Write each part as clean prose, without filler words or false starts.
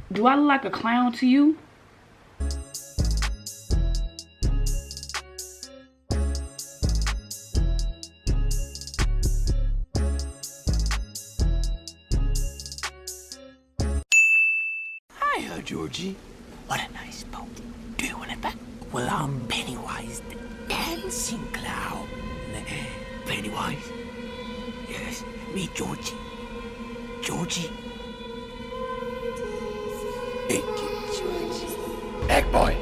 Do I look like a clown to you? Hiya, Georgie. What a nice boat. Do you want it back? Well, I'm Pennywise, the dancing clown. Pennywise? Yes, me, Georgie. Georgie. Thank you, Georgie. Egg boy.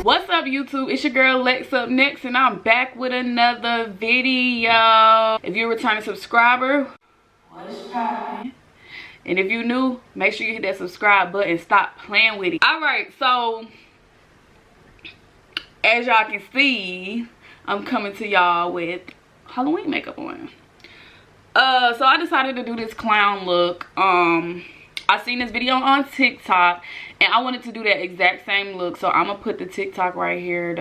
What's up, YouTube? It's your girl LexUpNext, and I'm back with another video. If you're a returning subscriber, what's poppin'? And if you're new, make sure you hit that subscribe button. Stop playing with it. All right, so as y'all can see, I'm coming to y'all with Halloween makeup on. So I decided to do this clown look. I seen this video on TikTok, and I wanted to do that exact same look. So I'm gonna put the TikTok right here,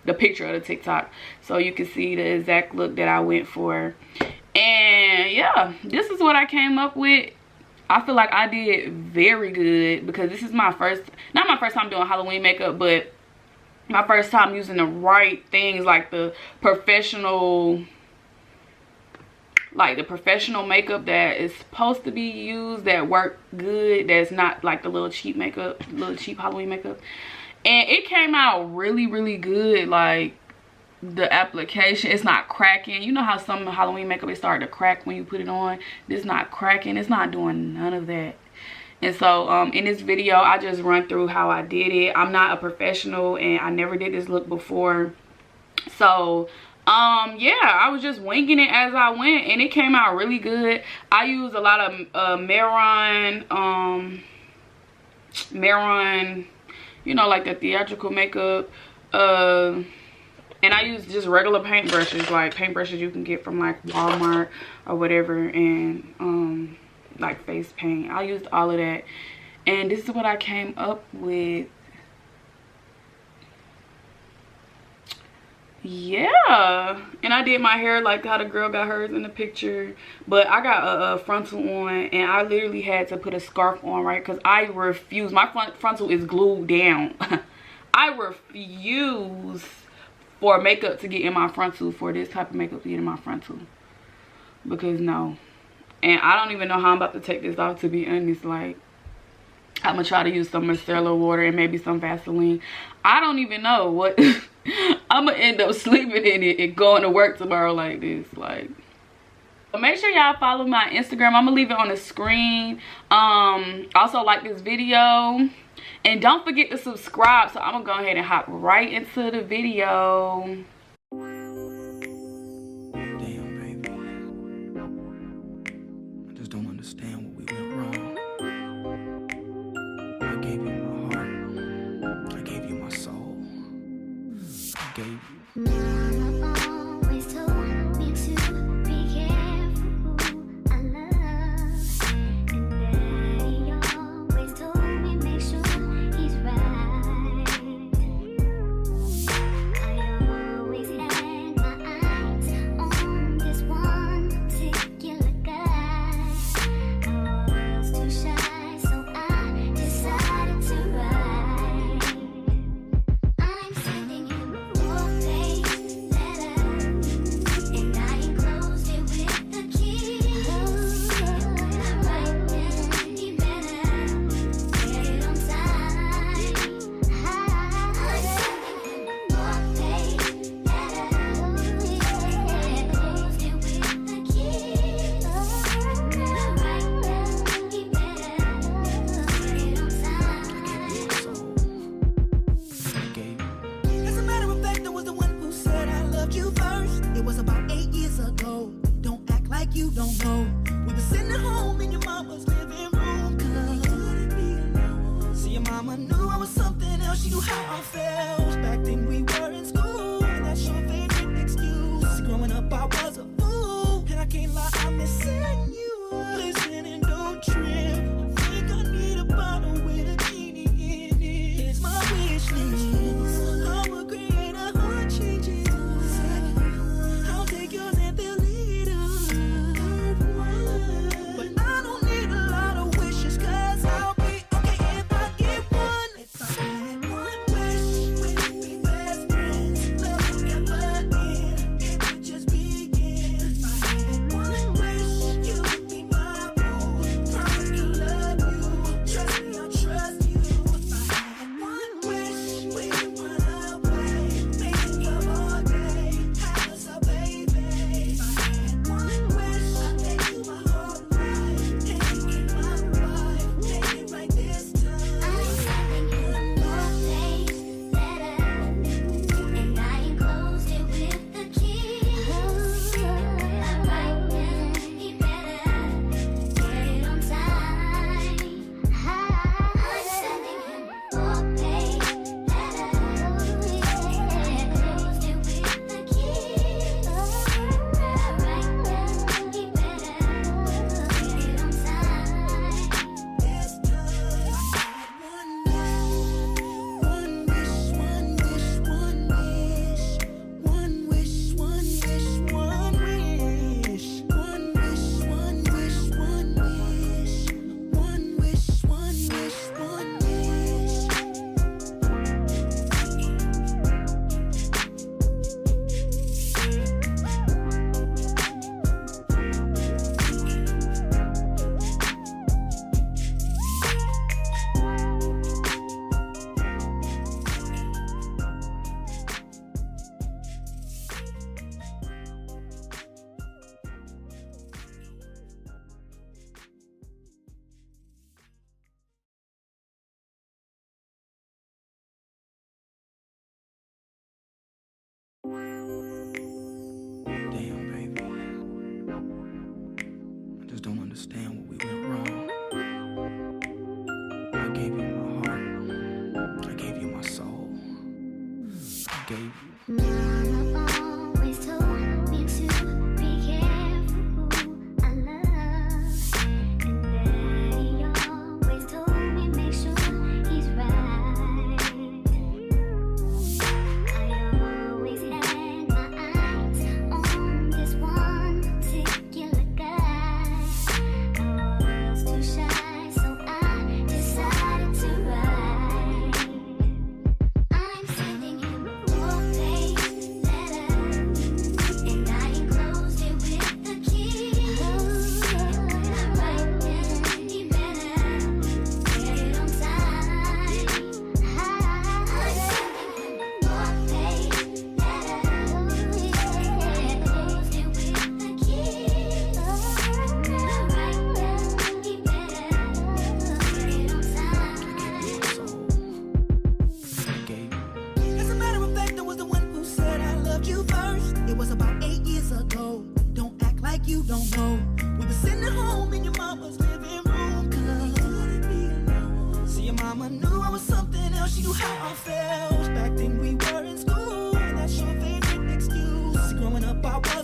the picture of the TikTok, so you can see the exact look that I went for. And yeah, this is what I came up with. I feel like I did very good because this is my first, not my first time doing Halloween makeup, but my first time using the right things, like the professional makeup that is supposed to be used, that work good, that's not like the little cheap makeup, little cheap Halloween makeup. And it came out really, really good. Like, the application, it's not cracking. You know how some Halloween makeup, it started to crack when you put it on. This not cracking. It's not doing none of that. And so in this video, I just run through how I did it. I'm not a professional, and I never did this look before. So yeah, I was just winging it as I went, and it came out really good. I used a lot of Maron, you know, like the theatrical makeup. And I use just regular paintbrushes, like paintbrushes you can get from like Walmart or whatever, and like face paint. I used all of that, and this is what I came up with. Yeah, and I did my hair like how the girl got hers in the picture, but I got a frontal on, and I literally had to put a scarf on, right? Because I refuse. My frontal is glued down. I refuse for makeup to get in my frontal, for this type of makeup to get in my frontal, because no. And I don't even know how I'm about to take this off, to be honest. Like, I'm gonna try to use some micellar water and maybe some Vaseline. I don't even know what. I'm gonna end up sleeping in it and going to work tomorrow like this. Like, but make sure y'all follow my Instagram. I'm gonna leave it on the screen. Also, like this video, and don't forget to subscribe. So I'm gonna go ahead and hop right into the video. Damn, baby. I just don't understand what we went wrong. I gave you my heart. I gave you my soul. I gave you. Mama always told me to be careful who I love, and Daddy always told me make sure he's right. I always had my eyes on this one particular guy. I was too shy, so I decided to write. I'm sending him a 4-page letter, and I enclosed it with the kiss. And when I write them, he better get it on time. I'm sending him a 4-page letter, and I enclosed it with the kiss. And when I write them, he better get it on time. As a matter of fact, I was the one who said I loved you first. It was about 8 years ago. Don't act like you don't know. We were sitting at home in your mama's living room, 'cause we couldn't be alone. See, your mama knew I was something else. She knew how I felt. Back then we were in school, and that's your favorite excuse. See, growing up I was a fool, and I can't lie, I'm missing you. Listen and don't trip. I think I need a bottle with a genie in it. Here's my wish list. I will create a heart changing. I'll take yours and they'll lead us. just don't understand what we went wrong. I gave you my heart. I gave you my soul. I gave you. Mama always told me to be careful who I love, and Daddy always told me make sure he's right. I always had my eyes on this one particular guy. I was too shy, so I decided to write. I'm sending him a 4-page letter, and I enclosed it with the kiss. And when I write them, he better get it on time. I'm sending him a 4-page letter, and I enclosed it with the kiss. And when I write them, he better get it on time. I gave you. As a matter of fact, I was the one who said I loved you first. It was about 8 years ago. Don't act like you don't know. We were sitting at home in your mama's living room, 'cause you couldn't be alone. See, your mama knew I was something else. She knew how I felt. Back then we were in school, and that's your favorite excuse. Growing up, I was